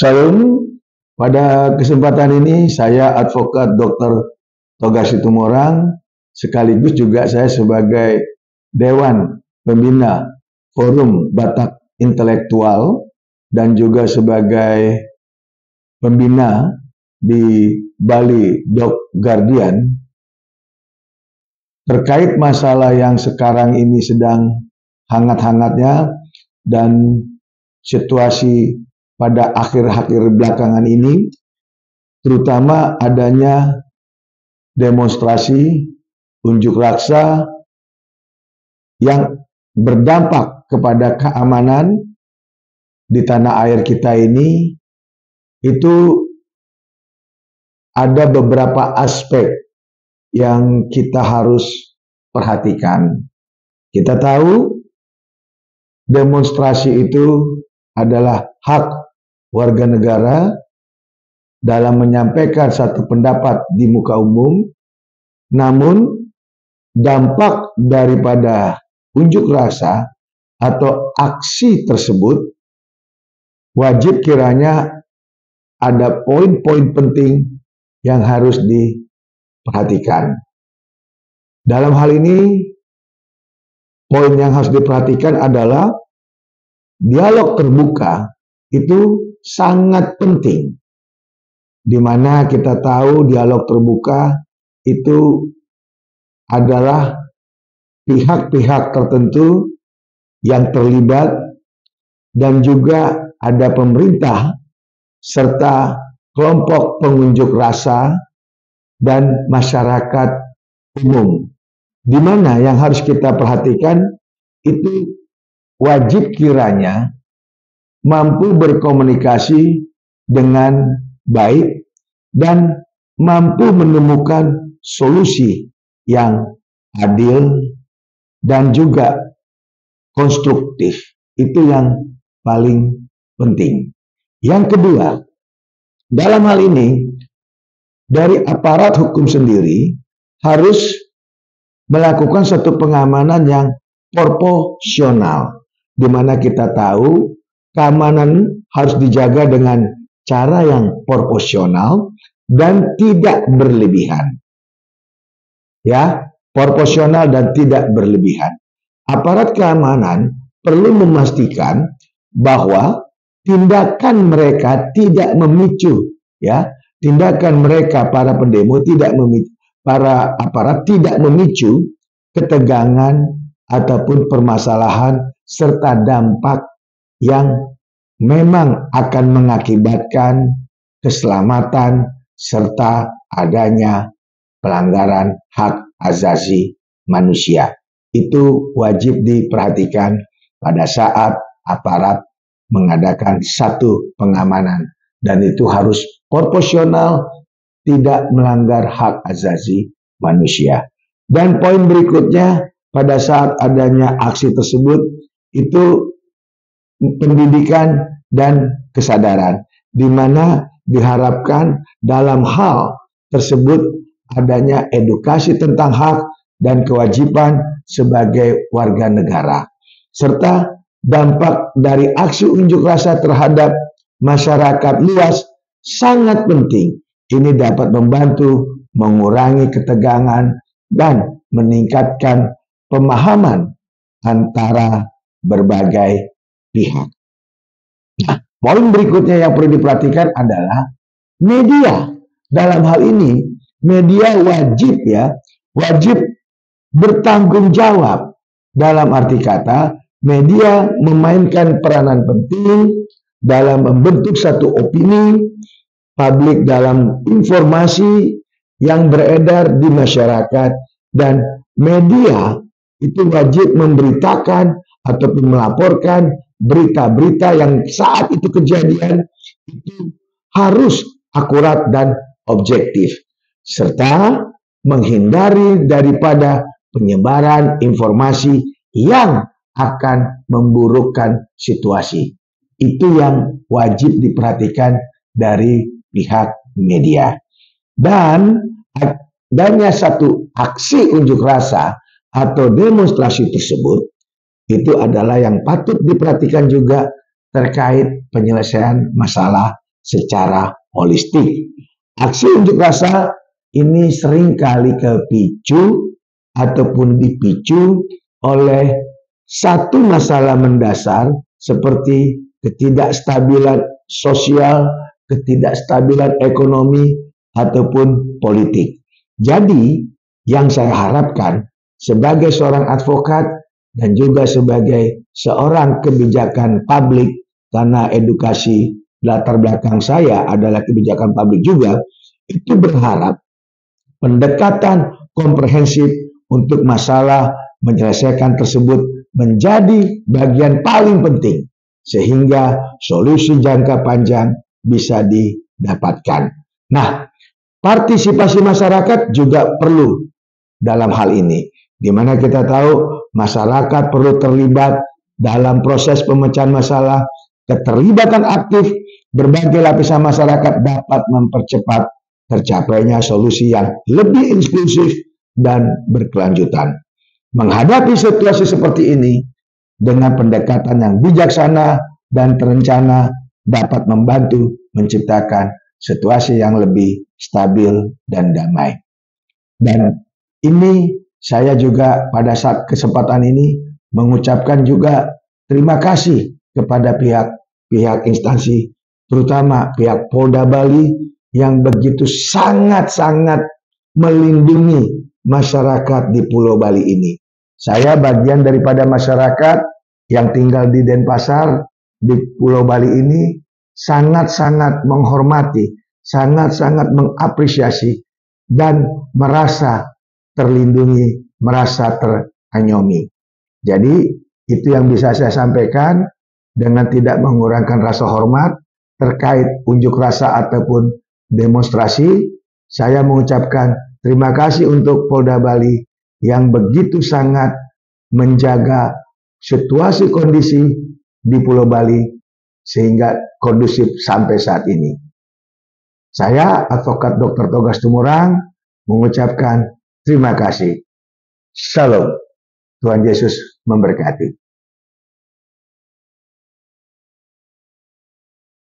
Shalom, pada kesempatan ini saya Advokat Dr. Toga Situmorang, sekaligus juga saya sebagai Dewan Pembina Forum Batak Intelektual dan juga sebagai pembina di Bali Doc Guardian terkait masalah yang sekarang ini sedang hangat-hangatnya dan situasi pada akhir-akhir belakangan ini, terutama adanya demonstrasi unjuk rasa yang berdampak kepada keamanan di tanah air kita ini, itu ada beberapa aspek yang kita harus perhatikan. Kita tahu demonstrasi itu adalah hak warga negara dalam menyampaikan satu pendapat di muka umum, namun dampak daripada unjuk rasa atau aksi tersebut wajib kiranya ada poin-poin penting yang harus diperhatikan. Dalam hal ini, poin yang harus diperhatikan adalah dialog terbuka itu sangat penting, di mana kita tahu dialog terbuka itu adalah pihak-pihak tertentu yang terlibat dan juga ada pemerintah serta kelompok pengunjuk rasa dan masyarakat umum, di mana yang harus kita perhatikan itu wajib kiranya mampu berkomunikasi dengan baik dan mampu menemukan solusi yang adil dan juga konstruktif. Itu yang paling penting. Yang kedua, dalam hal ini dari aparat hukum sendiri harus melakukan satu pengamanan yang proporsional, di mana kita tahu keamanan harus dijaga dengan cara yang proporsional dan tidak berlebihan. Ya, proporsional dan tidak berlebihan. Aparat keamanan perlu memastikan bahwa tindakan mereka tidak memicu, ya, tindakan mereka para pendemo tidak memicu, para aparat tidak memicu ketegangan ataupun permasalahan serta dampak yang memang akan mengakibatkan keselamatan serta adanya pelanggaran hak asasi manusia. Itu wajib diperhatikan pada saat aparat mengadakan satu pengamanan, dan itu harus proporsional, tidak melanggar hak asasi manusia. Dan poin berikutnya, pada saat adanya aksi tersebut itu pendidikan dan kesadaran, di mana diharapkan dalam hal tersebut adanya edukasi tentang hak dan kewajiban sebagai warga negara, serta dampak dari aksi unjuk rasa terhadap masyarakat luas sangat penting. Ini dapat membantu mengurangi ketegangan dan meningkatkan pemahaman antara berbagai pihak. Nah, poin berikutnya yang perlu diperhatikan adalah media. Dalam hal ini, media wajib bertanggung jawab. Dalam arti kata, media memainkan peranan penting dalam membentuk satu opini publik dalam informasi yang beredar di masyarakat, dan media itu wajib memberitakan ataupun melaporkan berita-berita yang saat itu kejadian itu harus akurat dan objektif, serta menghindari daripada penyebaran informasi yang akan memburukkan situasi. Itu yang wajib diperhatikan dari pihak media. Dan adanya satu aksi unjuk rasa atau demonstrasi tersebut itu adalah yang patut diperhatikan juga terkait penyelesaian masalah secara holistik. Aksi unjuk rasa ini seringkali kepicu ataupun dipicu oleh satu masalah mendasar seperti ketidakstabilan sosial, ketidakstabilan ekonomi, ataupun politik. Jadi, yang saya harapkan sebagai seorang advokat dan juga sebagai seorang kebijakan publik, karena edukasi latar belakang saya adalah kebijakan publik juga, itu berharap pendekatan komprehensif untuk masalah menyelesaikan tersebut menjadi bagian paling penting sehingga solusi jangka panjang bisa didapatkan. Nah, partisipasi masyarakat juga perlu dalam hal ini, di mana kita tahu masyarakat perlu terlibat dalam proses pemecahan masalah. Keterlibatan aktif berbagai lapisan masyarakat dapat mempercepat tercapainya solusi yang lebih inklusif dan berkelanjutan. Menghadapi situasi seperti ini dengan pendekatan yang bijaksana dan terencana dapat membantu menciptakan situasi yang lebih stabil dan damai. Dan ini saya juga pada saat kesempatan ini mengucapkan juga terima kasih kepada pihak instansi, terutama pihak Polda Bali yang begitu sangat-sangat melindungi masyarakat di Pulau Bali ini. Saya bagian daripada masyarakat yang tinggal di Denpasar, di Pulau Bali ini, sangat-sangat menghormati, sangat-sangat mengapresiasi, dan merasa terlindungi, merasa teranyomi. Jadi, itu yang bisa saya sampaikan dengan tidak mengurangkan rasa hormat terkait unjuk rasa ataupun demonstrasi. Saya mengucapkan terima kasih untuk Polda Bali yang begitu sangat menjaga situasi kondisi di Pulau Bali sehingga kondusif sampai saat ini. Saya, Advokat Dr. Togas Tumorang, mengucapkan terima kasih. Shalom. Tuhan Yesus memberkati.